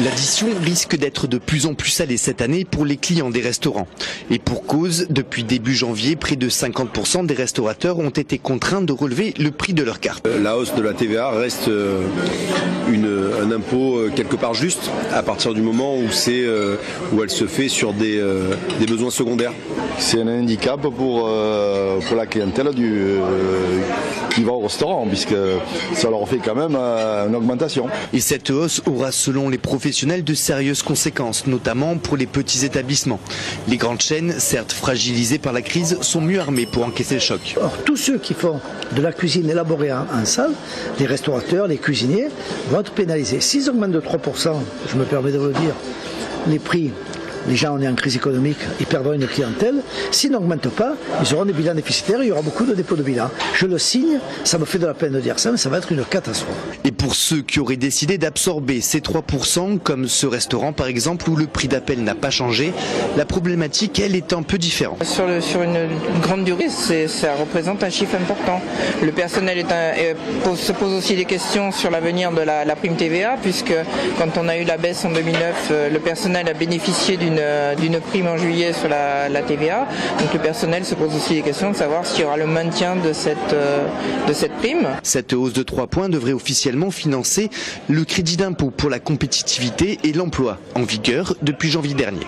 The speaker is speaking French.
L'addition risque d'être de plus en plus salée cette année pour les clients des restaurants. Et pour cause, depuis début janvier, près de 50% des restaurateurs ont été contraints de relever le prix de leur carte. La hausse de la TVA reste un impôt quelque part juste à partir du moment où elle se fait sur des besoins secondaires. C'est un handicap pour la clientèle qui va au restaurant, puisque ça leur fait quand même une augmentation. Et cette hausse aura, selon les professionnels, de sérieuses conséquences, notamment pour les petits établissements. Les grandes chaînes, certes fragilisées par la crise, sont mieux armées pour encaisser le choc. Or, tous ceux qui font de la cuisine élaborée en salle, les restaurateurs, les cuisiniers, vont être pénalisés. S'ils augmentent de 3%, je me permets de vous le dire, les prix, les gens, on est en crise économique, ils perdront une clientèle. S'ils n'augmentent pas, ils auront des bilans déficitaires, il y aura beaucoup de dépôts de bilan. Je le signe, ça me fait de la peine de dire ça, mais ça va être une catastrophe. Et pour ceux qui auraient décidé d'absorber ces 3%, comme ce restaurant par exemple, où le prix d'appel n'a pas changé, la problématique, elle, est un peu différente. Sur une grande durée, ça représente un chiffre important. Le personnel se pose aussi des questions sur l'avenir de la prime TVA, puisque quand on a eu la baisse en 2009, le personnel a bénéficié d'une prime en juillet sur la TVA. Donc le personnel se pose aussi des questions de savoir s'il y aura le maintien de cette prime. Cette hausse de 3 points devrait officiellement financer le crédit d'impôt pour la compétitivité et l'emploi, en vigueur depuis janvier dernier.